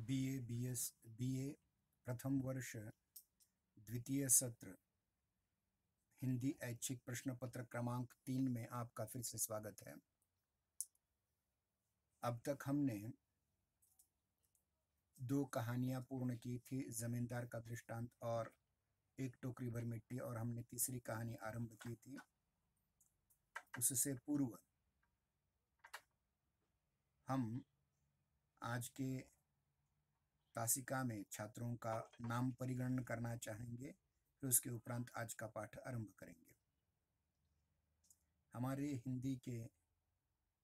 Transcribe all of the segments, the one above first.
BA BA प्रथम वर्ष द्वितीय सत्र हिंदी ऐच्छिक प्रश्न पत्र क्रमांक 3 में आपका फिर से स्वागत है। अब तक हमने 2 कहानियां पूर्ण की थी, जमींदार का दृष्टांत और एक टोकरी भर मिट्टी, और हमने तीसरी कहानी आरंभ की थी। उससे पूर्व हम आज के तासिका में छात्रों का नाम परिगणन करना चाहेंगे, फिर उसके उपरांत आज का पाठ आरंभ करेंगे। हमारे हिंदी के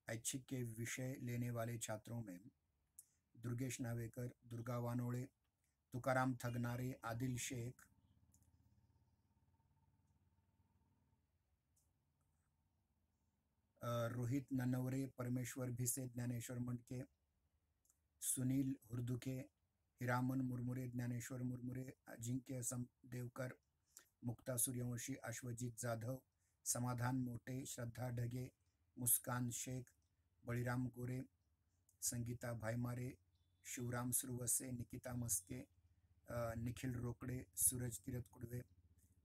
ऐच्छिक के विषय लेने वाले छात्रों में दुर्गेश नावेकर, दुर्गा वानोड़े, तुकाराम थगनारे, आदिल शेख, रोहित ननवरे, परमेश्वर भिसे, ज्ञानेश्वर मंडके, सुनील हुर्दुके, हिरामन मुरमुरे, ज्ञानेश्वर मुरमुरे, अजिंक्य देवकर, मुक्ता सूर्यवंशी, अश्वजीत जाधव, समाधान मोटे, श्रद्धा ढगे, मुस्कान शेख, बलिराम गोरे, संगीता भाईमारे, शिवराम सुरवसे, निकिता मस्के, निखिल रोकड़े, सूरज किरत कुड़वे,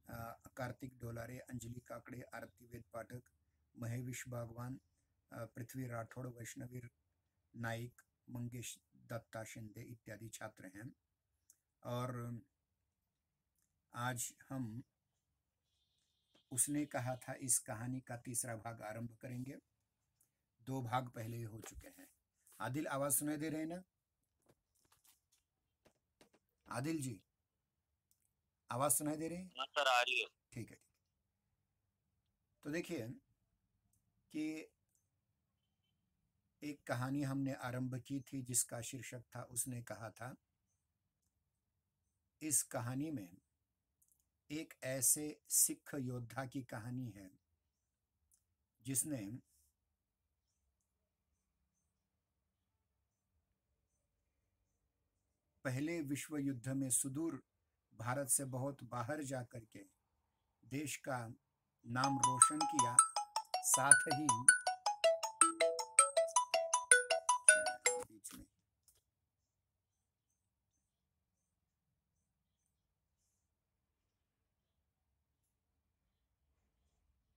कार्तिक डोलारे, अंजलि काकड़े, आरती वेद पाठक, महेविश बागवान, पृथ्वी राठौड़, वैष्णवी नाइक, मंगेश दत्ता शिंदे इत्यादि छात्र हैं। और आज हम उसने कहा था इस कहानी का तीसरा भाग आरंभ करेंगे। 2 भाग पहले ही हो चुके हैं। आदिल, आवाज सुनाई दे रहे हैं ना? आदिल जी, आवाज सुनाई दे रही है? हाँ सर, आ रही है। ठीक है। तो देखिए कि एक कहानी हमने आरंभ की थी जिसका शीर्षक था उसने कहा था। इस कहानी में एक ऐसे सिख योद्धा की कहानी है जिसने पहले विश्व युद्ध में सुदूर भारत से बहुत बाहर जाकर के देश का नाम रोशन किया, साथ ही बीच में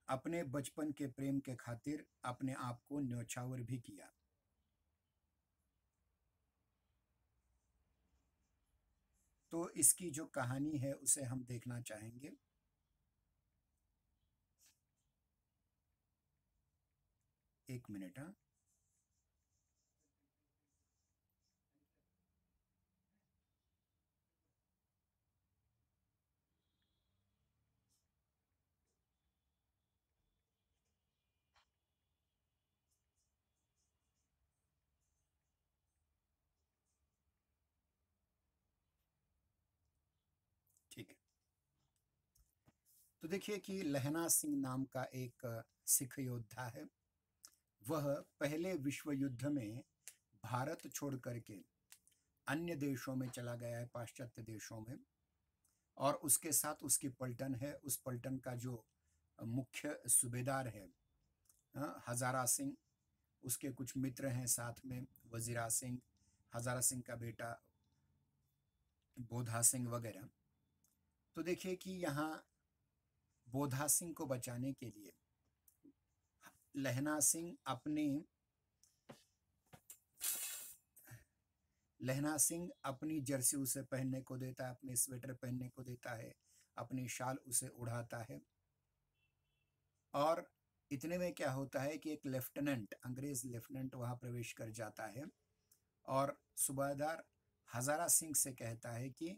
अपने बचपन के प्रेम के खातिर अपने आप को न्यौछावर भी किया। तो इसकी जो कहानी है उसे हम देखना चाहेंगे। एक मिनट। हाँ, ठीक है। तो देखिए कि लहना सिंह नाम का एक सिख योद्धा है। वह पहले विश्व युद्ध में भारत छोड़ करके अन्य देशों में चला गया है, पाश्चात्य देशों में, और उसके साथ उसकी पलटन है। उस पलटन का जो मुख्य सूबेदार है हजारा सिंह, उसके कुछ मित्र हैं साथ में, वजीरा सिंह, हजारा सिंह का बेटा बोधा सिंह वगैरह। तो देखिए कि यहाँ बोधा सिंह को बचाने के लिए लहना सिंह अपनी जर्सी उसे पहनने को देता है, अपने स्वेटर पहनने को देता है, अपनी शाल उसे उड़ाता है। और इतने में क्या होता है कि एक लेफ्टिनेंट, अंग्रेज लेफ्टिनेंट वहां प्रवेश कर जाता है और सूबेदार हजारा सिंह से कहता है कि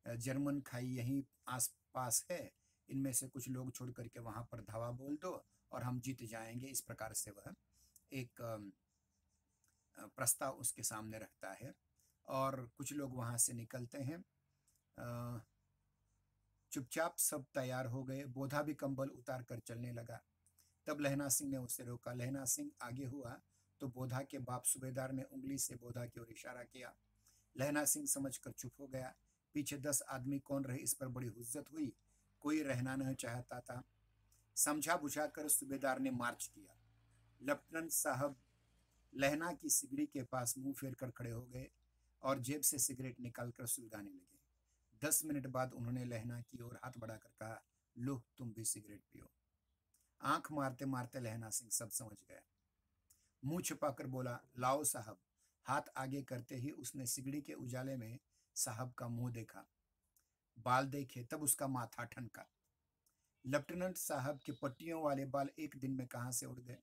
जर्मन खाई यहीं आसपास है, इनमें से कुछ लोग छोड़ करके वहां पर धावा बोल दो और हम जीत जाएंगे। इस प्रकार से वह एक प्रस्ताव उसके सामने रखता है और कुछ लोग वहां से निकलते हैं। चुपचाप सब तैयार हो गए। बोधा भी कंबल उतार कर चलने लगा। तब लहना सिंह ने उसे रोका। लहना सिंह आगे हुआ तो बोधा के बाप सूबेदार ने उंगली से बोधा की ओर इशारा किया। लहना सिंह समझकर चुप हो गया। पीछे 10 आदमी कौन रहे इस पर बड़ी हुज्जत हुई। कोई रहना नहीं चाहता था। समझा बुझा कर सूबेदार ने मार्च किया। लेफ्टिनेंट साहब लहना की सिगड़ी के पास मुंह फेर कर खड़े हो गए। और जेब से सिगरेट निकालकर सुलगाने लगे। 10 मिनट बाद उन्होंने लहना की ओर हाथ बढ़ाकर कहा, लो तुम भी सिगरेट पियो। आंख मारते मारते लहना सिंह सब समझ गया। मुंह छिपाकर बोला, लाओ साहब। हाथ आगे करते ही उसने सिगड़ी के उजाले में साहब का मुंह देखा, बाल देखे, तब उसका माथा ठनका। लेफ्टिनेंट साहब के पट्टियों वाले बाल एक दिन में कहां से उड़ गए,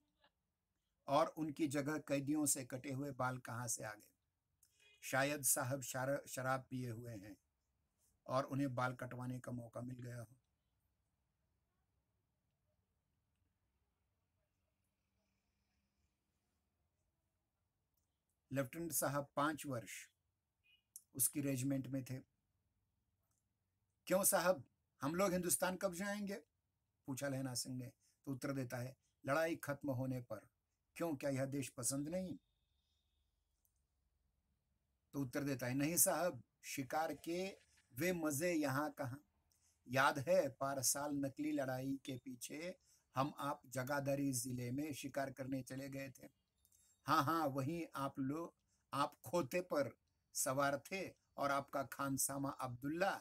और उनकी जगह कैदियों से कटे हुए बाल कहां से आ गए। शायद साहब शराब पिए हुए हैं और उन्हें बाल कटवाने का मौका मिल गया हो। लेफ्टिनेंट साहब 5 वर्ष उसकी रेजिमेंट में थे। क्यों साहब, हम लोग हिंदुस्तान कब जाएंगे, पूछा लहना सिंह ने। तो उत्तर देता है, लड़ाई खत्म होने पर। क्यों, क्या यह देश पसंद नहीं? तो उत्तर देता है, नहीं साहब, शिकार के वे मजे यहाँ कहाँ। याद है, पारसाल नकली लड़ाई के पीछे हम आप जगाधरी जिले में शिकार करने चले गए थे। हाँ हाँ, वहीं आप खोते पर सवार थे और आपका खानसामा अब्दुल्ला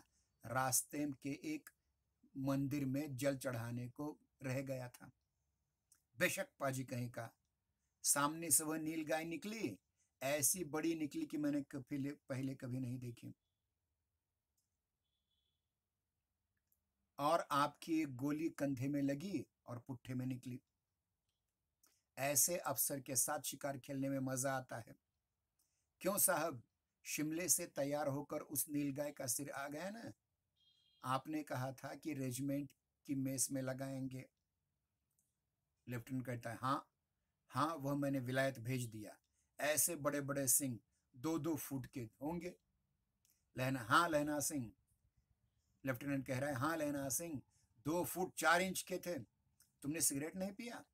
रास्ते के एक मंदिर में जल चढ़ाने को रह गया था। बेशक पाजी कहीं का। सामने से वह नील गाय निकली, ऐसी बड़ी निकली कि मैंने पहले कभी नहीं देखी। और आपकी एक गोली कंधे में लगी और पुट्ठे में निकली। ऐसे अफसर के साथ शिकार खेलने में मजा आता है। क्यों साहब, शिमले से तैयार होकर उस नीलगाय का सिर आ गया ना? आपने कहा था कि रेजिमेंट की मेस में लगाएंगे। लेफ्टिनेंट कहता है, हाँ हाँ, वह मैंने विलायत भेज दिया। ऐसे बड़े बड़े सिंह 2-2 फुट के होंगे। लहना, हाँ लहना सिंह। लेफ्टिनेंट कह रहा है, हाँ लहना सिंह, 2 फुट 4 इंच के थे। तुमने सिगरेट नहीं पिया?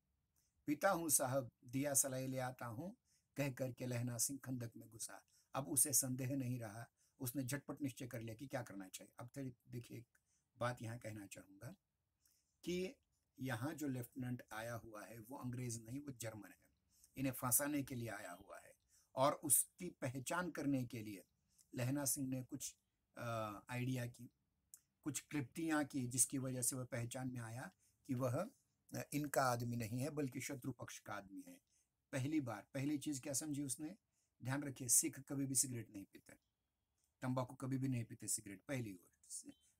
पीता हूँ साहब, दिया सलाई ले आता हूँ, कह करके लहना सिंह खंदक में घुसा। अब उसे संदेह नहीं रहा। उसने झटपट निश्चय कर लिया कि क्या करना चाहिए। अब तक देखिए, एक बात यहाँ कहना चाहूंगा कि यहाँ जो लेफ्टिनेंट आया हुआ है वो अंग्रेज नहीं, वो जर्मन है। इन्हें फंसाने के लिए आया हुआ है, और उसकी पहचान करने के लिए लहना सिंह ने कुछ आइडिया की, कुछ क्लिप्तियाँ की, जिसकी वजह से वह पहचान में आया कि वह इनका आदमी नहीं है बल्कि शत्रु पक्ष का आदमी है। पहली चीज क्या समझी उसने? ध्यान रखिए, सिख कभी भी सिगरेट नहीं पीते, तंबाकू कभी भी नहीं पीते, सिगरेट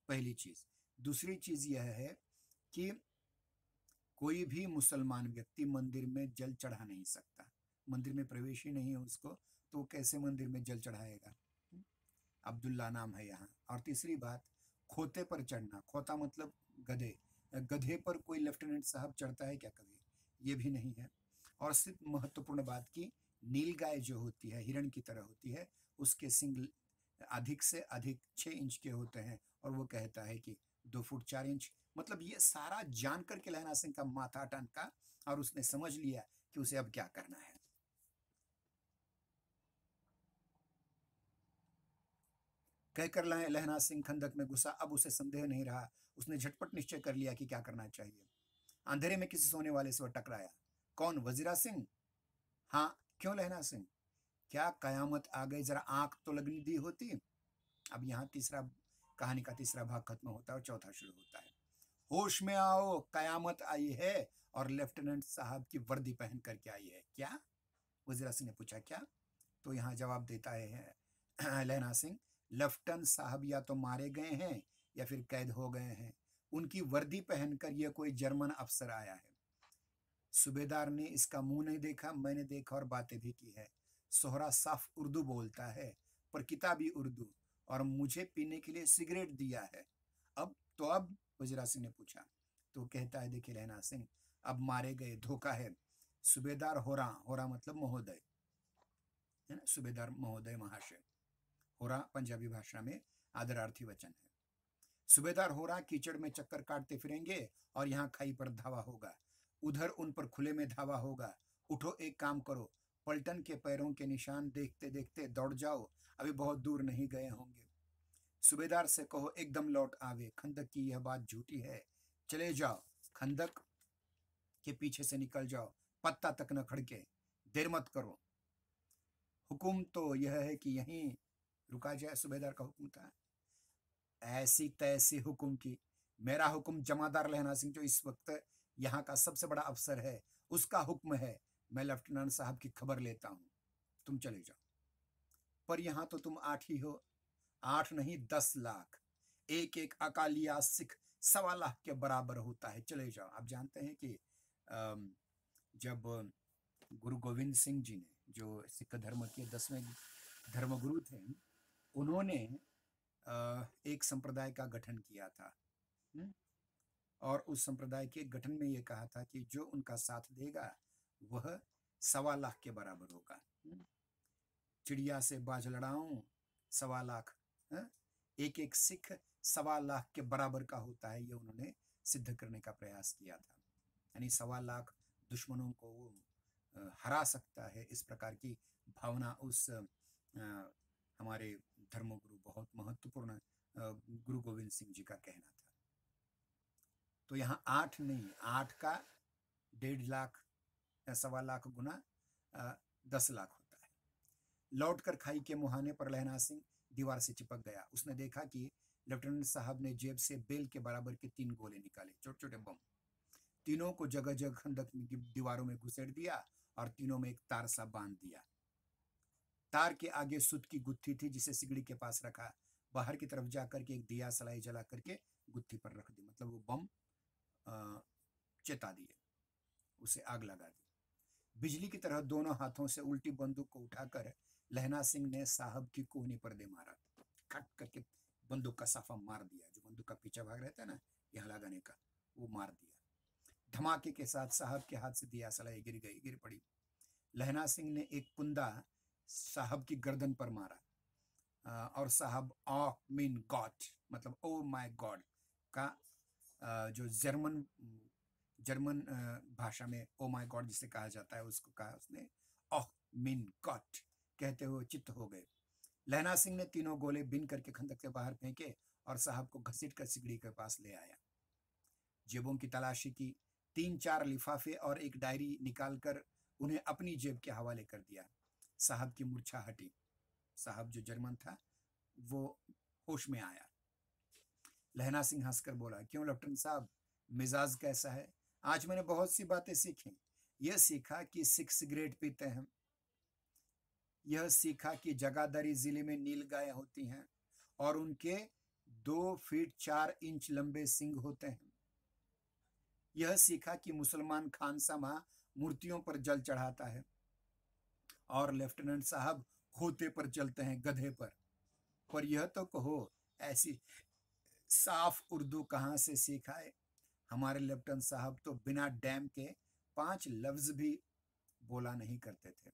पहली चीज। दूसरी चीज यह है कि कोई भी मुसलमान व्यक्ति मंदिर में जल चढ़ा नहीं सकता। मंदिर में प्रवेश ही नहीं है उसको, तो वो कैसे मंदिर में जल चढ़ाएगा? अब्दुल्ला नाम है यहाँ। और तीसरी बात, खोते पर चढ़ना, खोता मतलब गधे, गधे पर कोई लेफ्टिनेंट साहब चढ़ता है क्या कभी? ये भी नहीं है। और सिर्फ महत्वपूर्ण बात की, नीलगाय जो होती है हिरण की तरह होती है, उसके सिंग अधिक से अधिक 6 इंच के होते हैं, और वो कहता है कि 2 फुट 4 इंच। मतलब ये सारा जान करके लहना सिंह का माथा टनका, और उसने समझ लिया कि उसे अब क्या करना है। कहकर लहना सिंह खंदक में घुसा। अब उसे संदेह नहीं रहा। उसने झटपट निश्चय कर लिया कि क्या करना चाहिए। अंधेरे में किसी सोने वाले से वह टकराया। कौन, वजीरा सिंह? हाँ। क्यों लहना सिंह, क्या कयामत आ गई, जरा आंख तो लगनी दी होती। अब यहाँ कहानी का तीसरा भाग खत्म होता है और चौथा शुरू होता है। होश में आओ, कयामत आई है, और लेफ्टिनेंट साहब की वर्दी पहन करके आई है। क्या? वजीरा सिंह ने पूछा, क्या? तो यहाँ जवाब देता है लहना सिंह, लेफ्टिनेंट साहब या तो मारे गए हैं या फिर कैद हो गए हैं। उनकी वर्दी पहनकर यह कोई जर्मन अफसर आया है। सूबेदार ने इसका मुंह नहीं देखा, मैंने देखा और बातें भी की है। सोहरा साफ उर्दू बोलता है, पर किताबी उर्दू, और मुझे पीने के लिए सिगरेट दिया है। अब वजीरा सिंह ने पूछा। तो कहता है, देखिए लहना सिंह, अब मारे गए, धोखा है। सूबेदार होरा, होरा मतलब महोदय है ना, सूबेदार महोदय, महाशय। होरा पंजाबी भाषा में आदरार्थी वचन है। सूबेदार होरा कीचड़ में चक्कर काटते फिरेंगे, और यहाँ खाई पर धावा होगा, उधर उन पर खुले में धावा होगा। उठो, एक काम करो, पलटन के पैरों के निशान देखते देखते दौड़ जाओ, अभी बहुत दूर नहीं गए होंगे। सूबेदार से कहो एकदम लौट आवे, खंदक की यह बात झूठी है। चले जाओ, खंदक के पीछे से निकल जाओ, पत्ता तक न खड़के, देर मत करो। हुकुम तो यह है कि यहीं रुका जाए, सूबेदार का हुक्म था। ऐसी तैसी हुक्म की, मेरा हुक्म जमादार लहना सिंह जो इस वक्त यहाँ का सबसे बड़ा अफसर है, उसका हुक्म है, मैं लेफ्टिनेंट साहब की खबर लेता हूँ, तुम चले जाओ। पर यहाँ तो तुम 8 ही हो, 8 नहीं 10 लाख, एक एक अकालिया सिख 1.25 लाख के बराबर होता है, चले जाओ। आप जानते हैं कि जब गुरु गोविंद सिंह जी ने, जो सिख धर्म के 10वें धर्मगुरु थे, उन्होंने एक संप्रदाय का गठन किया था। और उस संप्रदाय के गठन में ये कहा था कि जो उनका साथ देगा वह 1.25 लाख के बराबर होगा। चिड़िया से बाज लड़ाऊं 1.25 लाख, एक एक सिख 1.25 लाख के बराबर का होता है, ये उन्होंने सिद्ध करने का प्रयास किया था। यानी 1.25 लाख दुश्मनों को वो हरा सकता है, इस प्रकार की भावना उस हमारे धर्मगुरु, बहुत महत्वपूर्ण गुरु गोविंद सिंह जी का कहना था। तो यहाँ 8 नहीं, 8 का 1.5 लाख या 1.25 लाख गुना 10 लाख होता है। लौटकर खाई के मुहाने पर लहना सिंह दीवार से चिपक गया। उसने देखा कि लेफ्टिनेंट साहब ने जेब से बेल के बराबर के 3 गोले निकाले, छोटे छोटे बम। तीनों को जगह जगह खंदक की दीवारों में घुसेड़ दिया और तीनों में एक तार सा बांध दिया। तार के आगे सूत की गुत्थी थी जिसे सिगड़ी के पास रखा। बाहर की तरफ जाकर के एक दिया सलाई जला करके गुत्थी पर रख दी, मतलब वो बम चेता दिए, उसे आग लगा दी। बिजली की तरह दोनों हाथों से उल्टी बंदूक को उठाकर लहना सिंह ने साहब की कोहनी पर दे मारा। खट करके बंदूक का साफा मार दिया, जो बंदूक का पीछा भाग रहता है ना यहाँ लगाने का, वो मार दिया। धमाके के साथ साहब के हाथ से दिया सलाई गिर पड़ी। लहना सिंह ने एक कुंदा साहब की गर्दन पर मारा और साहब ऑ मीन गॉड, मतलब ओ माय गॉड का जो जर्मन भाषा में ओ माय गॉड जिसे कहा जाता है, उसको कहा उसने ओह मीन गॉड कहते हुए चित्त हो गए। लहना सिंह ने तीनों गोले बिन करके खंदक के बाहर फेंके और साहब को घसीट कर सिगड़ी के पास ले आया। जेबों की तलाशी की, 3-4 लिफाफे और एक डायरी निकालकर उन्हें अपनी जेब के हवाले कर दिया। साहब की मूर्छा हटी। साहब जो जर्मन था वो होश में आया। लहना सिंह हंसकर बोला, क्यों लेफ्टिनेंट साहब, मिजाज कैसा है? आज मैंने बहुत सी बातें सीखी। यह सीखा कि सिख सिगरेट पीते हैं, यह सीखा कि जगाधरी जिले में नील गाय होती हैं और उनके 2 फीट 4 इंच लंबे सींग होते हैं। यह सीखा कि मुसलमान खानसामा मूर्तियों पर जल चढ़ाता है और लेफ्टिनेंट साहब खोते पर चलते हैं, गधे पर यह तो कहो, ऐसी साफ उर्दू कहाँ से सीखाए? हमारे लेफ्टिनेंट साहब तो बिना डैम के 5 लफ्ज भी बोला नहीं करते थे।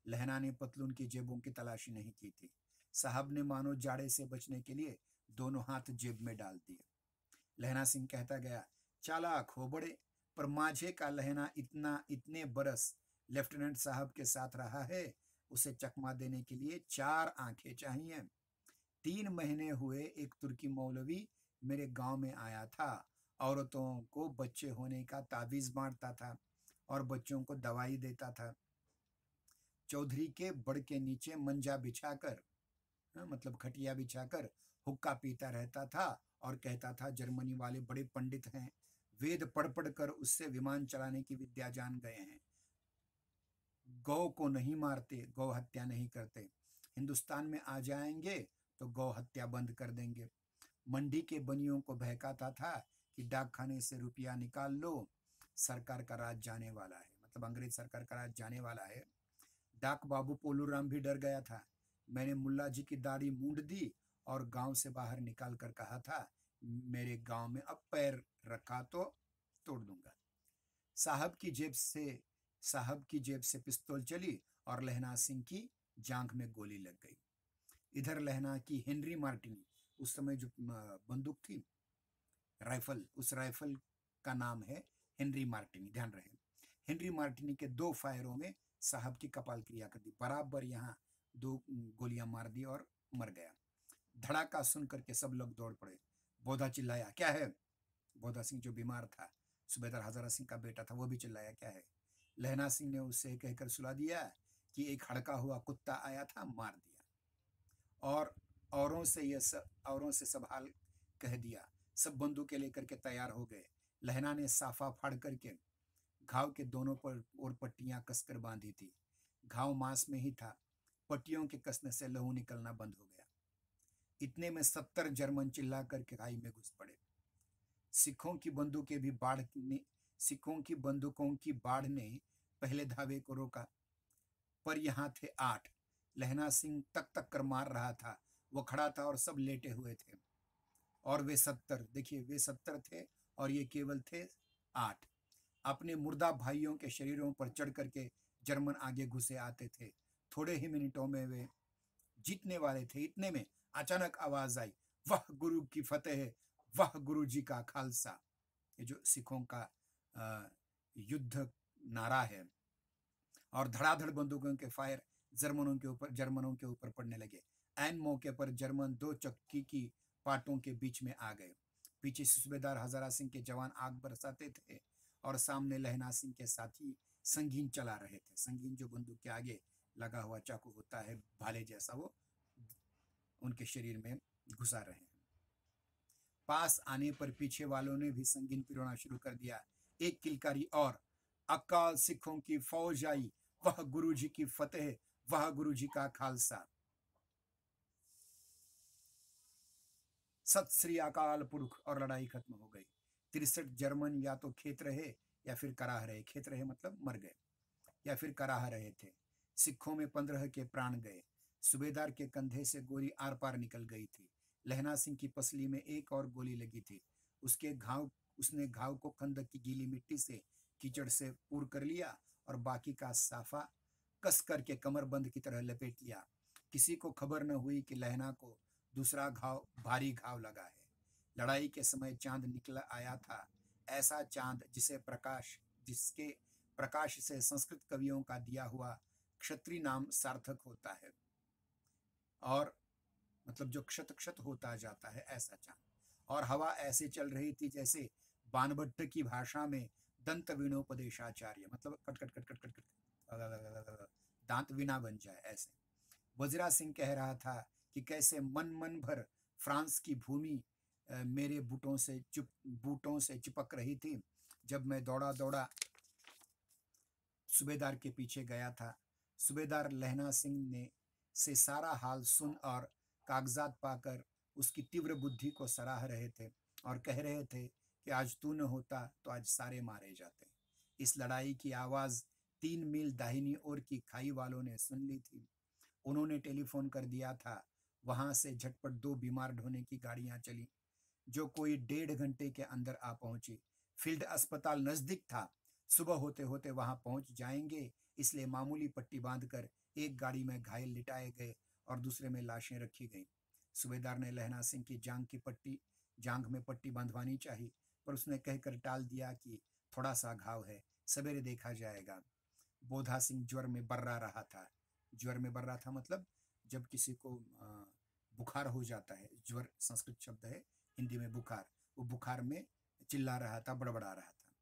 लहना ने पतलून की जेबों की तलाशी नहीं की थी। साहब ने मानो जाड़े से बचने के लिए दोनों हाथ जेब में डाल दिए। लहना सिंह कहता गया, चालाक हो बड़े, पर माझे का लहना इतने बरस लेफ्टिनेंट साहब के साथ रहा है, उसे चकमा देने के लिए 4 आंखें चाहिए। 3 महीने हुए एक तुर्की मौलवी मेरे गांव में आया था, औरतों को बच्चे होने का तावीज बांटता था और बच्चों को दवाई देता था। चौधरी के बड़ के नीचे मंजा बिछाकर, मतलब खटिया बिछाकर हुक्का पीता रहता था और कहता था जर्मनी वाले बड़े पंडित हैं, वेद पढ़ पढ़ कर उससे विमान चलाने की विद्या जान गए हैं। गौ को नहीं मारते, गौ हत्या नहीं करते। हिंदुस्तान में आ जाएंगे तो गौ हत्या बंद कर देंगे। मंडी के बनियों को बहकाता था कि डाक खाने से रुपया निकाल लो, सरकार का राज जाने वाला है, मतलब अंग्रेज सरकार का राज जाने वाला है। डाक बाबू पोलूराम भी डर गया था। मैंने मुल्ला जी की दाढ़ी मूंड दी और गांव से बाहर निकाल कर कहा था, मेरे गांव में अब पैर रखा तो तोड़ दूंगा। साहब की जेब से पिस्तौल चली और लहना सिंह की जांघ में गोली लग गई। इधर लहना की हेनरी मार्टिनी, उस समय जो बंदूक थी, राइफल, उस राइफल का नाम है हेनरी मार्टिनी, ध्यान रहे। हेनरी मार्टिनी के 2 फायरों में साहब की कपाल क्रिया कर दी, बराबर यहाँ 2 गोलियां मार दी और मर गया। धड़ाका सुन करके सब लोग दौड़ पड़े। बोधा चिल्लाया, क्या है? बोधा सिंह जो बीमार था, सूबेदार हजारा सिंह का बेटा था, वो भी चिल्लाया, क्या है? लहना सिंह ने उससे कहकर सुला दिया कि एक हड़का हुआ कुत्ता आया था, मार दिया। और औरों से सब हाल कह दिया। सब बंदूकें लेकर के तैयार हो गए। लहना ने साफा फाड़ करके घाव के दोनों पर और पट्टियां कसकर बांधी थी। घाव मांस में ही था। पट्टियों के कसने से लहू निकलना बंद हो गया। इतने में 70 जर्मन चिल्ला करके खाई में घुस पड़े। सिखों की बंदूकें भी बाढ़ ने सिखों की बंदूकों की बाढ़ ने पहले धावे को रोका, पर यहाँ थे 8। लहना सिंह तक तक कर मार रहा था। वो खड़ा था और सब लेटे हुए थे। और वे 70, देखिए वे 70 थे और ये केवल थे 8। अपने मुर्दा भाइयों के शरीरों पर चढ़ करके जर्मन आगे घुसे आते थे। थोड़े ही मिनटों में वे जीतने वाले थे। इतने में अचानक आवाज आई, वाह गुरु की फतेह, वाह गुरु जी का खालसा। ये जो सिखों का युद्ध नारा है। और धड़ाधड़ बंदूकों के फायर जर्मनों के ऊपर पड़ने लगे। ऐन मौके पर जर्मन 2 चक्की की पाटों के बीच में आ गए। पीछे से सूबेदार हजारा सिंह के जवान आग बरसाते थे और सामने लहना सिंह के साथी संगीन चला रहे थे। संगीन जो बंदूक के आगे लगा हुआ चाकू होता है, भाले जैसा, वो उनके शरीर में घुसा रहे हैं। पास आने पर पीछे वालों ने भी संगीन पिरोना शुरू कर दिया। एक किलकारी और, अकाल सिखों की फौज आई, वह गुरु जी की फतेह, वह गुरु जी का खालसा। सत श्री अकाल पुरख। और लड़ाई खत्म हो गई। 63 जर्मन या तो खेत रहे या फिर कराह रहे। खेत रहे मतलब मर गए, या फिर कराह रहे थे। सिखों में 15 के प्राण गए। सूबेदार के कंधे से गोली आर पार निकल गई थी। लहना सिंह की पसली में एक और गोली लगी थी। उसने घाव को खंदक की गीली मिट्टी से, कीचड़ से पूर कर लिया और बाकी का साफा कस करके कमरबंद की तरह लपेट लिया। किसी को खबर न हुई कि लहना को दूसरा भारी घाव लगा है। लड़ाई के समय चांद निकला आया था। ऐसा चांद जिसके प्रकाश से संस्कृत कवियों का दिया हुआ क्षत्रिय नाम सार्थक होता है, और मतलब जो क्षत क्षत होता जाता है, ऐसा चांद। और हवा ऐसे चल रही थी जैसे बाणभट्ट की भाषा में दंत वीणोपदेशाचार्य, मतलब cut cut cut cut cut cut दांत वीणा बन जाए ऐसे। वजीरा सिंह कह रहा था कि कैसे मन मन भर फ्रांस की भूमि मेरे बूटों से चिपक रही थी जब मैं दौड़ा दौड़ा सूबेदार के पीछे गया था। सूबेदार लहना सिंह ने से सारा हाल सुन और कागजात पाकर उसकी तीव्र बुद्धि को सराह रहे थे और कह रहे थे कि आज तू न होता तो आज सारे मारे जाते। इस लड़ाई की आवाज 3 मील दाहिनी ओर की खाई वालों ने सुन ली थी। उन्होंने टेलीफोन कर दिया था। वहां से झटपट 2 बीमार ढोने की गाड़ियां चली, जो कोई 1.5 घंटे के अंदर आ पहुंची। फील्ड अस्पताल नजदीक था। सुबह होते होते वहां पहुंच जाएंगे, इसलिए मामूली पट्टी बांधकर एक गाड़ी में घायल लिटाए गए और दूसरे में लाशें रखी गईं। सूबेदार ने लहना सिंह की जांघ में पट्टी बांधवानी चाहिए, पर उसने कहकर टाल दिया कि थोड़ा सा घाव है, सवेरे देखा जाएगा। बोधा सिंह ज्वर में बर्रा रहा था। ज्वर में बर्रा था मतलब जब किसी को बुखार हो जाता है। ज्वर संस्कृत शब्द है, हिंदी में बुखार। वो बुखार में चिल्ला रहा था, बड़बड़ा रहा था।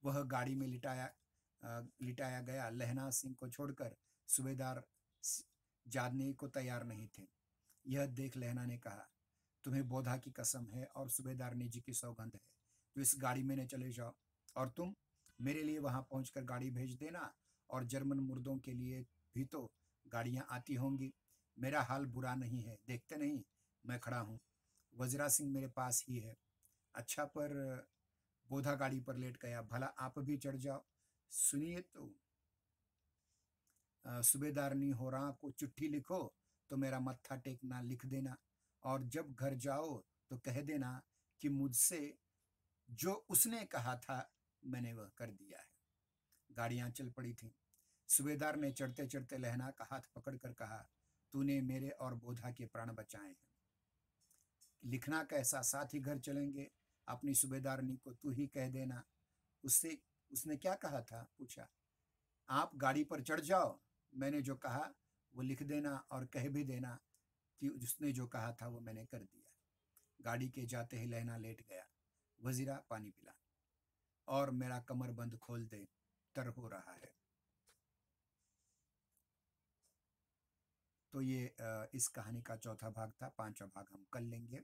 वह गाड़ी में लिटाया गया। लहना सिंह को छोड़कर सूबेदार जाने को तैयार नहीं थे। यह देख लहना ने कहा, तुम्हें बोधा की कसम है और सूबेदार ने जी की सौगंध है, तो इस गाड़ी में न चले जाओ। और तुम मेरे लिए वहां पहुंचकर गाड़ी भेज देना, और जर्मन मुर्दों के लिए भी तो गाड़ियां आती होंगी। मेरा हाल बुरा नहीं है, देखते नहीं मैं खड़ा हूँ। वजीरा सिंह मेरे पास ही है। अच्छा, पर बोधा गाड़ी पर लेट गया। भला आप भी चढ़ जाओ। सुनिए तो, सूबेदारनी होरा को चिट्ठी लिखो तो मेरा मत्था टेकना लिख देना, और जब घर जाओ तो कह देना कि मुझसे जो उसने कहा था मैंने वह कर दिया है। गाड़ियां चल पड़ी थीं। सूबेदार ने चढ़ते चढ़ते लहना का हाथ पकड़कर कहा, तूने मेरे और बोधा के प्राण बचाए हैं। लिखना कैसा, साथ ही घर चलेंगे। अपनी सूबेदारनी को तू ही कह देना। उसने क्या कहा था, पूछा। आप गाड़ी पर चढ़ जाओ, मैंने जो कहा वो लिख देना और कह भी देना कि उसने जो कहा था वो मैंने कर दिया। गाड़ी के जाते ही लहना लेट गया। वजीरा पानी पिला और मेरा कमर बंद खोल दे, तर हो रहा है। तो ये इस कहानी का चौथा भाग था। पांचवा भाग हम कल लेंगे।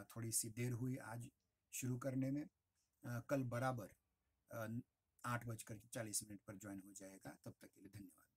थोड़ी सी देर हुई आज शुरू करने में। कल बराबर 8:40 पर ज्वाइन हो जाएगा। तब तक के लिए धन्यवाद।